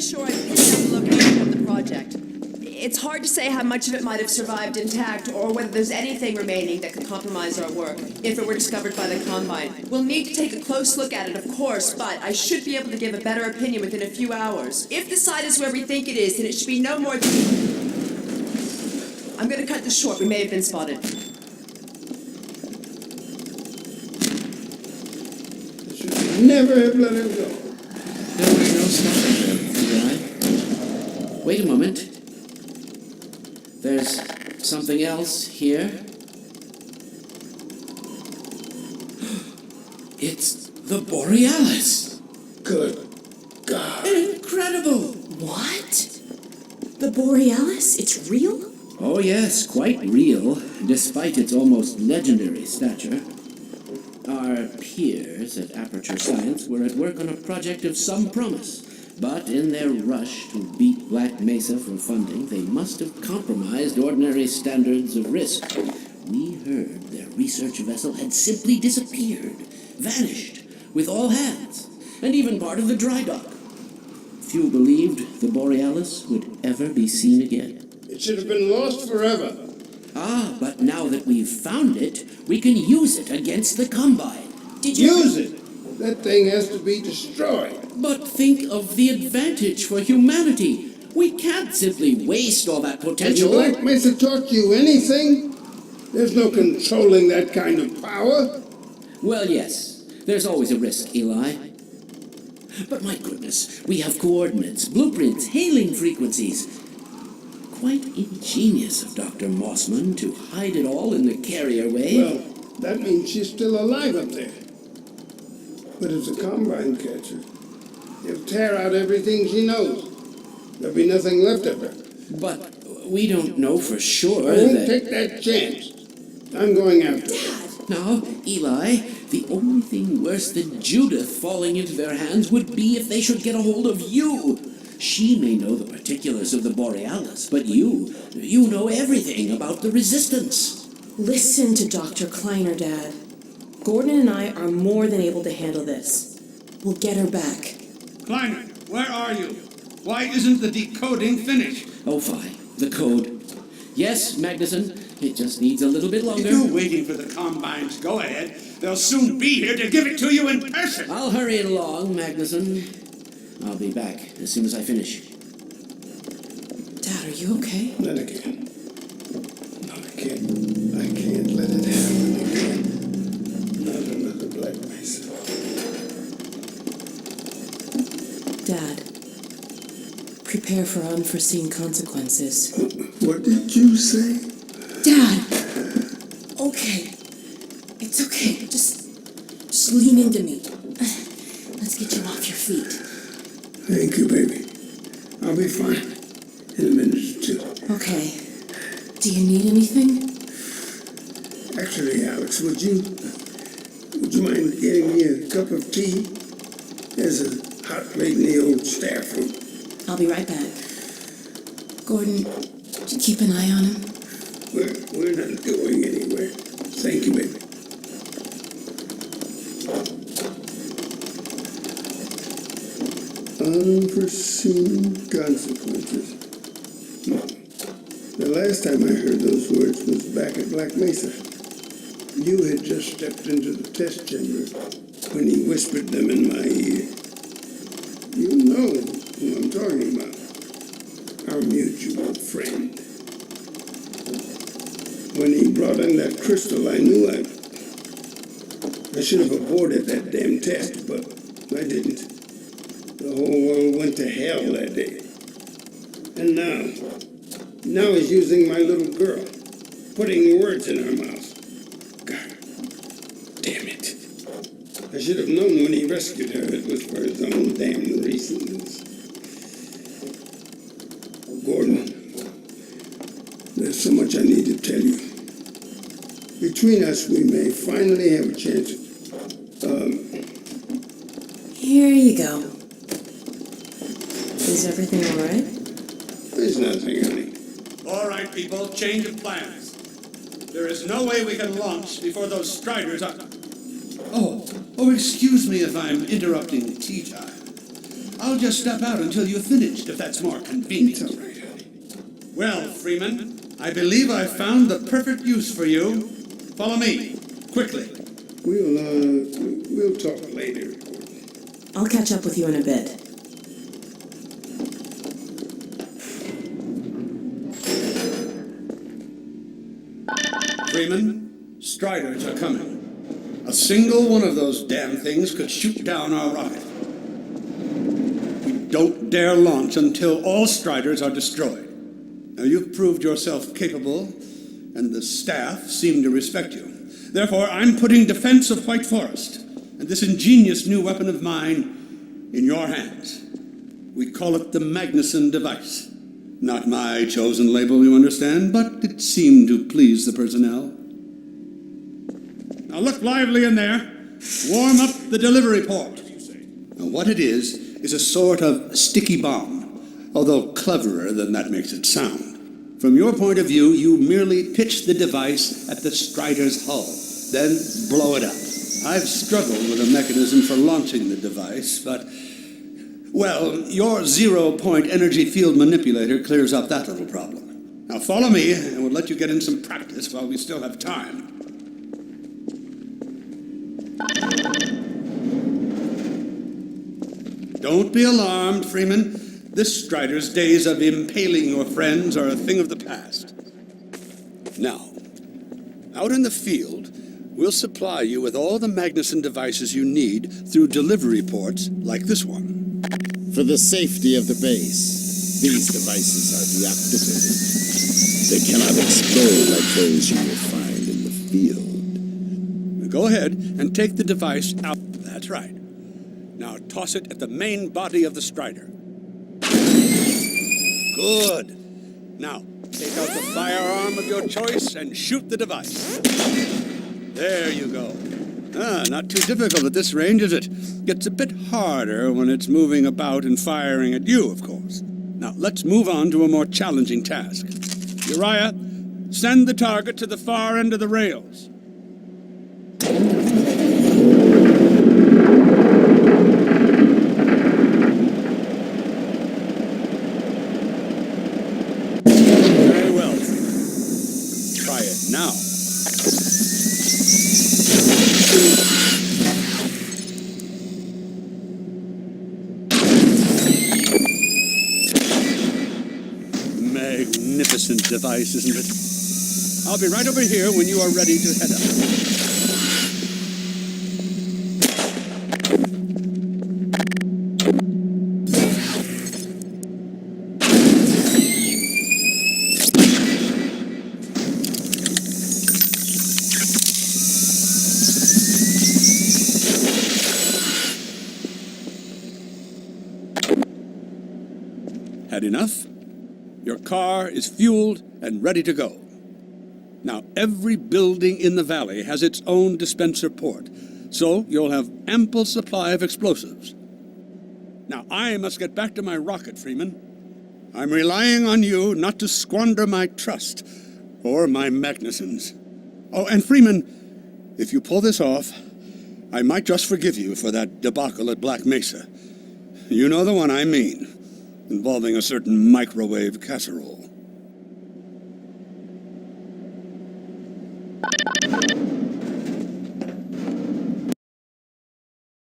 sure I picked up the location of the project. It's hard to say how much of it might have survived intact, or whether there's anything remaining that could compromise our work, if it were discovered by the Combine. We'll need to take a close look at it, of course, but I should be able to give a better opinion within a few hours. If the site is where we think it is, then it should be no more than... I'm gonna cut this short. We may have been spotted. I should never have let him go. There was no stopping her, Eli. Wait a moment. There's something else here. It's the Borealis. Good God. Incredible. What? The Borealis? It's real? Oh yes, quite real, despite its almost legendary stature. Our peers at Aperture Science were at work on a project of some promise, but in their rush to beat Black Mesa for funding, they must have compromised ordinary standards of risk. We heard their research vessel had simply disappeared, vanished, with all hands, and even part of the dry dock. Few believed the Borealis would ever be seen again. It should have been lost forever. Ah, but now that we've found it, we can use it against the Combine. Did you... Use it! That thing has to be destroyed. But think of the advantage for humanity. We can't simply waste all that Has potential. Black Mesa taught you anything? There's no controlling that kind of power. Well, yes. There's always a risk, Eli. But my goodness, we have coordinates, blueprints, hailing frequencies. Quite ingenious of Dr. Mossman to hide it all in the carrier wave. Well, that means she's still alive up there. But if the Combine catches, he'll tear out everything she knows. There'll be nothing left of her. But we don't know for sure I won't that... take that chance. I'm going after her. Now, Eli, the only thing worse than Judith falling into their hands would be if they should get a hold of you. She may know the particulars of the Borealis, but you know everything about the Resistance. Listen to Dr. Kleiner, Dad. Gordon and I are more than able to handle this. We'll get her back. Kleiner, where are you? Why isn't the decoding finished? Oh, fine. The code. Yes, Magnusson. It just needs a little bit longer. If you're waiting for the Combine's go-ahead, they'll soon be here to give it to you in person. I'll hurry it along, Magnusson. I'll be back as soon as I finish. Dad, are you okay? Not again. No, I can't let it happen again. Not another Black Mesa. Dad, prepare for unforeseen consequences. What did you say? Dad! Okay. It's okay. Just lean into me. Let's get you off your feet. Thank you, baby. I'll be fine in a minute or two. Okay. Do you need anything? Actually, Alyx, would you mind getting me a cup of tea? There's a hot plate in the old staff room. I'll be right back. Gordon, did you keep an eye on him? We're not going anywhere. Thank you, baby. Unforeseen consequences. The last time I heard those words was back at Black Mesa. You had just stepped into the test chamber when he whispered them in my ear. You know who I'm talking about. Our mutual friend. When he brought in that crystal, I knew I should have aborted that damn test, but I didn't. The whole world went to hell that day. And now he's using my little girl, putting words in her mouth. God damn it. I should have known when he rescued her it was for his own damn reasons. Gordon, there's so much I need to tell you. Between us, we may finally have a chance. Here you go. Is everything all right? There's nothing, honey. All right, people, change of plans. There is no way we can launch before those Striders are... Oh, excuse me if I'm interrupting tea time. I'll just step out until you've finished, if that's more convenient. It's all right. Well, Freeman, I believe I've found the perfect use for you. Follow me, quickly. We'll talk later. I'll catch up with you in a bit. Freeman, Striders are coming. A single one of those damn things could shoot down our rocket. We don't dare launch until all Striders are destroyed. Now, you've proved yourself capable, and the staff seem to respect you. Therefore, I'm putting defense of White Forest and this ingenious new weapon of mine in your hands. We call it the Magnusson device. Not my chosen label, you understand, but it seemed to please the personnel. Now look lively in there. Warm up the delivery port. Now what it is a sort of sticky bomb, although cleverer than that makes it sound. From your point of view, you merely pitch the device at the Strider's hull, then blow it up. I've struggled with a mechanism for launching the device, but, well, your zero-point energy field manipulator clears up that little problem. Now follow me, and we'll let you get in some practice while we still have time. Don't be alarmed, Freeman. This Strider's days of impaling your friends are a thing of the past. Now, out in the field, we'll supply you with all the Magnusson devices you need through delivery ports like this one. For the safety of the base, these devices are deactivated. They cannot explode like those you will find in the field. Go ahead and take the device out. That's right. Now toss it at the main body of the Strider. Good. Now, take out the firearm of your choice and shoot the device. There you go. Not too difficult at this range, is it? Gets a bit harder when it's moving about and firing at you, of course. Now, let's move on to a more challenging task. Uriah, send the target to the far end of the rails. Very well. Try it now. Magnificent device, isn't it? I'll be right over here when you are ready to head up. Had enough? Your car is fueled and ready to go. Now, every building in the valley has its own dispenser port, so you'll have ample supply of explosives. Now, I must get back to my rocket, Freeman. I'm relying on you not to squander my trust or my Magnussons. Oh, and Freeman, if you pull this off, I might just forgive you for that debacle at Black Mesa. You know the one I mean, involving a certain microwave casserole.